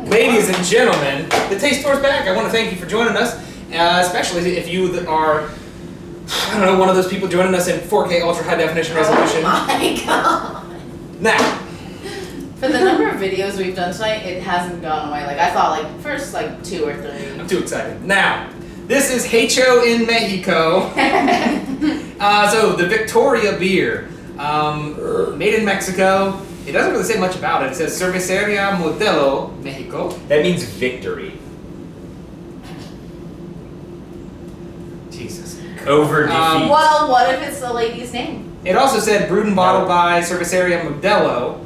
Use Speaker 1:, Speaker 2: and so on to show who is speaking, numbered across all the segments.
Speaker 1: Ladies and gentlemen, the Taste Tour's back. I want to thank you for joining us, especially if you are, I don't know, one of those people joining us in 4K ultra high definition resolution.
Speaker 2: Oh my god.
Speaker 1: Now,
Speaker 2: for the number of videos we've done tonight, it hasn't gone away. Like I thought, like first like 2 or 3.
Speaker 1: I'm too excited. Now, this is Hecho in Mexico. So the Victoria beer, made in Mexico. It doesn't really say much about it. It says Cervecería Modelo, Mexico.
Speaker 3: That means victory.
Speaker 1: Jesus.
Speaker 3: Over defeat.
Speaker 2: Well, what if it's the lady's name?
Speaker 1: It also said brewed and bottled by Cervecería Modelo,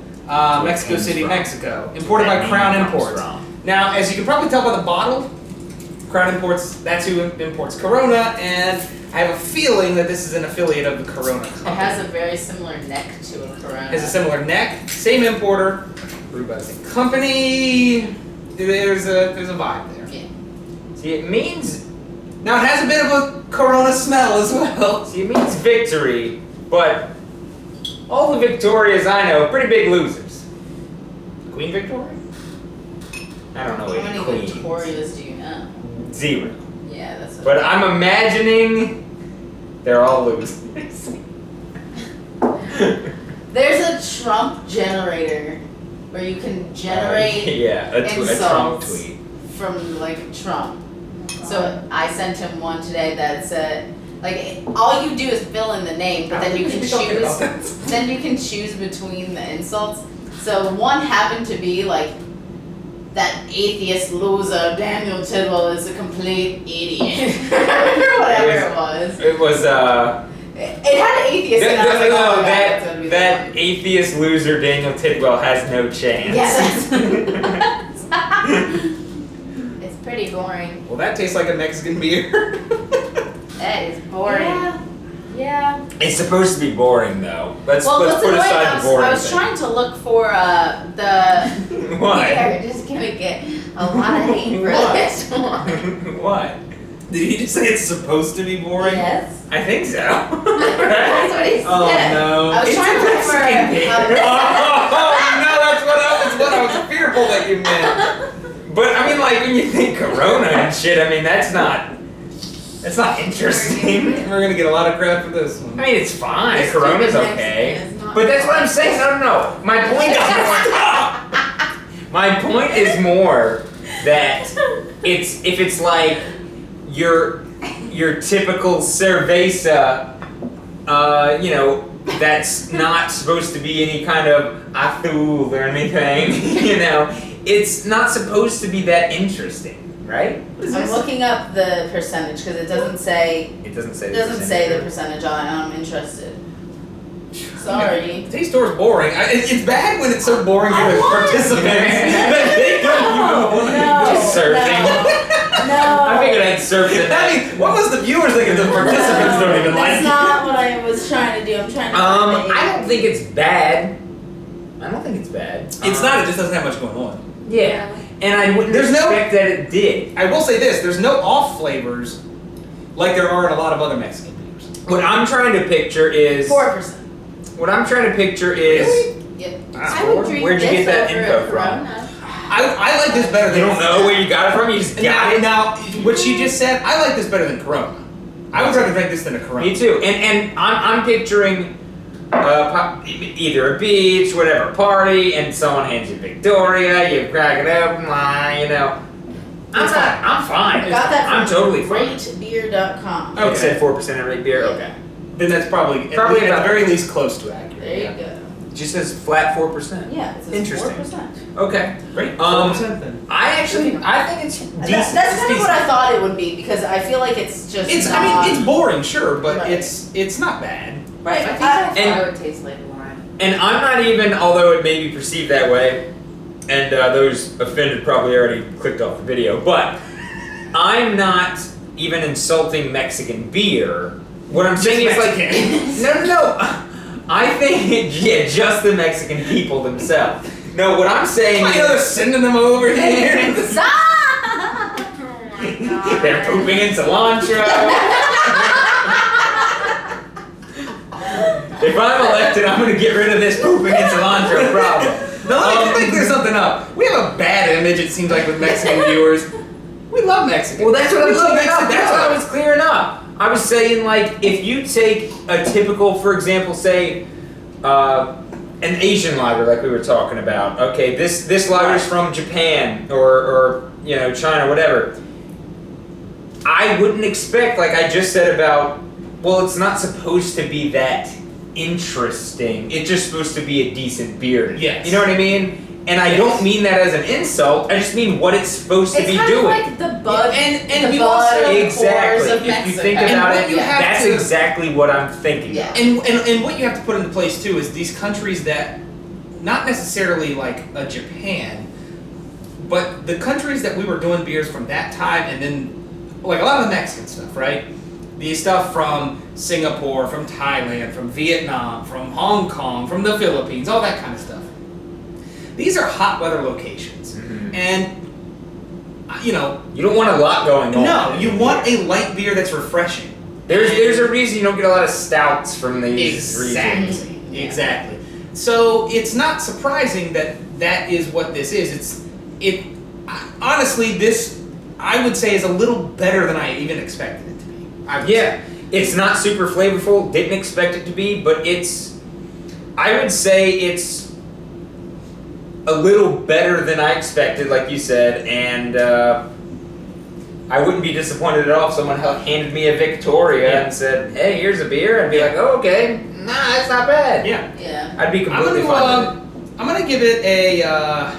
Speaker 1: Mexico City, Mexico. Imported by Crown Imports. Now, as you can probably tell by the bottle, Crown Imports, that's who imports Corona, and I have a feeling that this is an affiliate of the Corona company.
Speaker 2: It has a very similar neck to a Corona.
Speaker 1: It has a similar neck, same importer, brewed by the same company. There's a vibe there.
Speaker 2: Yeah.
Speaker 3: See, it means...
Speaker 1: Now, it has a bit of a Corona smell as well.
Speaker 3: See, it means victory, but all the Victorias I know are pretty big losers.
Speaker 1: Queen Victoria?
Speaker 3: I don't know
Speaker 2: How
Speaker 3: any
Speaker 2: many
Speaker 3: queens.
Speaker 2: Victorias do you know?
Speaker 3: 0.
Speaker 2: Yeah, that's what
Speaker 3: But I'm imagining they're all losers.
Speaker 2: There's a Trump generator where you can generate
Speaker 3: yeah, a Trump
Speaker 2: insults
Speaker 3: tweet.
Speaker 2: from like Trump. So I sent him one today that said, like, all you do is fill in the name, but then you can choose. Then you can choose between the insults. So one happened to be like, that atheist loser Daniel Tidwell is a complete idiot, or whatever it was.
Speaker 3: It was
Speaker 2: It had atheist in it. I was like, oh, that's gonna be the
Speaker 3: that
Speaker 2: one.
Speaker 3: atheist loser Daniel Tidwell has no chance.
Speaker 2: Yes. It's pretty boring.
Speaker 1: Well, that tastes like a Mexican beer.
Speaker 2: That is boring. Yeah.
Speaker 3: It's supposed to be boring though. Let's
Speaker 2: Well,
Speaker 3: put aside the boring
Speaker 2: I was
Speaker 3: thing.
Speaker 2: trying to look for the.
Speaker 3: Why?
Speaker 2: We're just gonna get a lot of hate for this one.
Speaker 3: What?
Speaker 1: Did he just say it's supposed to be boring?
Speaker 2: Yes.
Speaker 3: I think so.
Speaker 2: That's what he said.
Speaker 1: Oh no.
Speaker 2: I was
Speaker 1: It's
Speaker 2: trying
Speaker 1: a
Speaker 2: to look for
Speaker 1: Mexican beer.
Speaker 3: Oh no, that's what I was fearful that you meant. But I mean, like when you think Corona and shit, I mean that's not interesting.
Speaker 1: We're gonna get a lot of crap for this one.
Speaker 3: I mean, it's fine.
Speaker 2: It's
Speaker 3: Corona's
Speaker 2: stupid
Speaker 3: okay.
Speaker 2: Mexican, it's not
Speaker 3: But that's what I'm saying. No. My point is more. My point is more that if it's like your typical cerveza, that's not supposed to be any kind of azul or anything. It's not supposed to be that interesting. Right?
Speaker 2: I'm looking up the percentage because it doesn't say.
Speaker 3: It doesn't say.
Speaker 2: It doesn't say the percentage on it, and I'm interested. Sorry.
Speaker 1: Taste Store's boring. It's bad when it's so boring for
Speaker 2: I
Speaker 1: the
Speaker 2: want-
Speaker 1: participants that they don't even want to
Speaker 2: No.
Speaker 3: Just surfing.
Speaker 2: No.
Speaker 3: I figured I'd surf it.
Speaker 1: I mean, what was the viewers think if the participants don't even like
Speaker 2: That's
Speaker 1: it?
Speaker 2: not what I was trying to do. I'm trying to. find the
Speaker 3: I don't think it's bad. I don't think it's bad.
Speaker 1: It's not. It just doesn't have much going on.
Speaker 3: Yeah. And I wouldn't
Speaker 1: There's no-
Speaker 3: expect that it did.
Speaker 1: I will say this: there's no off flavors like there are in a lot of other Mexican beers.
Speaker 3: What I'm trying to picture is.
Speaker 2: 4%.
Speaker 3: What I'm trying to picture is.
Speaker 2: Yep.
Speaker 1: Ah,
Speaker 2: I would drink
Speaker 3: where'd you
Speaker 2: this
Speaker 3: get that
Speaker 2: over
Speaker 3: info
Speaker 2: a
Speaker 3: from?
Speaker 2: Corona.
Speaker 1: I like this better than.
Speaker 3: You don't know where you got it from? You just got it?
Speaker 1: Now, what she just said, I like this better than Corona. I would rather drink this than a Corona.
Speaker 3: Me too. And I'm picturing either a beach, whatever, party, and someone hands you Victoria, you crack it open,
Speaker 1: It's fine.
Speaker 3: I'm fine.
Speaker 2: I got that from
Speaker 3: I'm totally fine.
Speaker 2: ratebeer.com.
Speaker 3: Oh, it said 4% every beer?
Speaker 2: Yeah.
Speaker 3: Okay.
Speaker 1: Then that's probably at
Speaker 3: Probably
Speaker 1: the
Speaker 3: about-
Speaker 1: very least close to accurate.
Speaker 2: There you
Speaker 1: yeah.
Speaker 2: go.
Speaker 3: It just says flat 4%.
Speaker 2: Yeah, it says
Speaker 3: Interesting.
Speaker 2: 4%.
Speaker 3: Okay.
Speaker 1: Great.
Speaker 3: Um,
Speaker 1: 4% then.
Speaker 3: I think it's decent.
Speaker 2: That's kind of what I thought it would be because I feel like it's just.
Speaker 1: It's.
Speaker 2: not,
Speaker 1: I mean, it's boring, sure, but
Speaker 2: Right.
Speaker 1: it's not bad.
Speaker 2: right.
Speaker 4: I think
Speaker 2: I-
Speaker 4: that's
Speaker 3: and-
Speaker 4: how it would taste like lime.
Speaker 3: And I'm not even, although it may be perceived that way, and those offended probably already clicked off the video, but I'm not even insulting Mexican beer. What I'm saying is like, no. I think, just the Mexican people themselves. No, what I'm saying
Speaker 1: I know they're
Speaker 3: is
Speaker 1: sending them over here.
Speaker 2: Stop!
Speaker 4: Oh my god.
Speaker 3: they're pooping in cilantro. If I'm elected, I'm going to get rid of this pooping in cilantro problem.
Speaker 1: Now let me clear something up. We have a bad advantage, it seems like, with Mexican viewers. We love Mexican.
Speaker 3: Well, that's what
Speaker 1: We
Speaker 3: I'm
Speaker 1: love
Speaker 3: clearing up.
Speaker 1: Mexican.
Speaker 3: That's what I was clearing up. I was saying, like, if you take a typical, for example, say, an Asian lager, like we were talking about. Okay, this lager is from Japan or you know, China, whatever. I wouldn't expect, like I just said about, well, it's not supposed to be that interesting. It's just supposed to be a decent beer.
Speaker 1: Yes.
Speaker 3: You know what I mean? And I don't mean that as an insult. I just mean what it's supposed to be
Speaker 2: It's
Speaker 3: doing.
Speaker 2: kind of like the bud,
Speaker 1: and
Speaker 2: the
Speaker 1: we
Speaker 2: bud
Speaker 1: also-
Speaker 2: of the
Speaker 3: Exactly.
Speaker 2: pores of
Speaker 3: If you think
Speaker 2: Mexico.
Speaker 3: about
Speaker 1: And
Speaker 3: it,
Speaker 1: what you have
Speaker 3: that's
Speaker 1: to-
Speaker 3: exactly what I'm thinking.
Speaker 2: Yeah.
Speaker 1: And what you have to put into place too is these countries that, not necessarily like a Japan, but the countries that we were doing beers from that time, and then like a lot of the Mexican stuff, right? The stuff from Singapore, from Thailand, from Vietnam, from Hong Kong, from the Philippines, all that kind of stuff. These are hot weather locations, and you know,
Speaker 3: You don't want a lot going on.
Speaker 1: no, you want a light beer that's refreshing.
Speaker 3: There's a reason you don't get a lot of stouts from these regions.
Speaker 1: Exactly. So it's not surprising that that is what this is. Honestly, this I would say is a little better than I even expected it to be. I would
Speaker 3: Yeah,
Speaker 1: say.
Speaker 3: it's not super flavorful. Didn't expect it to be, but I would say it's a little better than I expected, like you said, and I wouldn't be disappointed at all if someone handed me a Victoria and said, "Hey, here's a beer," I'd be like, "Oh, okay, nah, that's not bad."
Speaker 1: Yeah.
Speaker 2: Yeah.
Speaker 3: I'd be completely fine with it.
Speaker 1: I'm gonna give it a.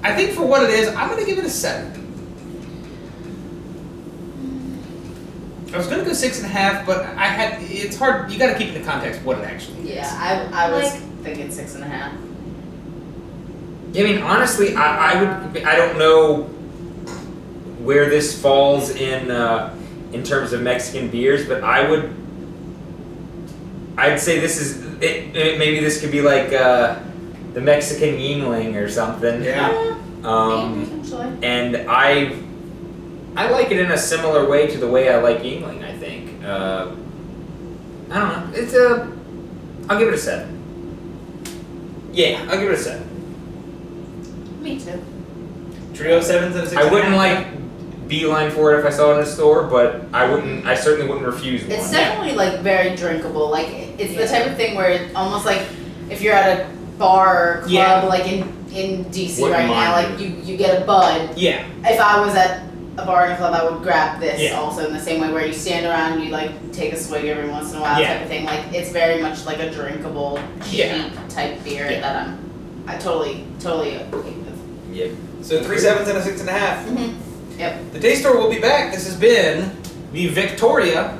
Speaker 1: I think for what it is, I'm gonna give it a 7. I was gonna go 6.5, but it's hard. You got to keep into context what it actually is.
Speaker 2: Yeah, I was thinking 6.5.
Speaker 3: I mean, honestly, I don't know where this falls in terms of Mexican beers, but I'd say this is maybe this could be like the Mexican Yingling or something.
Speaker 1: Yeah.
Speaker 2: Maybe, potentially.
Speaker 3: And I like it in a similar way to the way I like Yingling. I think. I don't know. I'll give it a 7. Yeah, I'll give it a 7.
Speaker 2: Me too.
Speaker 1: Trio 7s and a 6.5.
Speaker 3: I wouldn't like beeline for it if I saw it in a store, but I certainly wouldn't refuse one.
Speaker 2: It's definitely like very drinkable. Like it's the type of thing where it's almost like if you're at a bar or club, like in DC
Speaker 3: Wouldn't
Speaker 2: right now,
Speaker 3: mind
Speaker 2: like you get a bud.
Speaker 1: Yeah.
Speaker 2: If I was at a bar and a club, I would grab this
Speaker 1: Yeah.
Speaker 2: also in the same way where you stand around and you like take a swig every once in a while
Speaker 1: Yeah.
Speaker 2: type of thing. Like it's very much like a drinkable, cheap
Speaker 1: Yeah.
Speaker 2: type beer
Speaker 1: Yeah.
Speaker 2: that I totally agree with.
Speaker 3: Yep.
Speaker 1: So 3 7s and a 6.5.
Speaker 2: Yep.
Speaker 1: The Taste Store will be back. This has been the Victoria,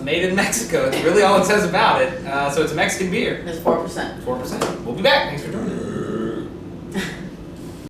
Speaker 1: made in Mexico. That's really all it says about it. So it's a Mexican beer.
Speaker 2: There's 4%.
Speaker 1: 4%. We'll be back. Thanks for joining us.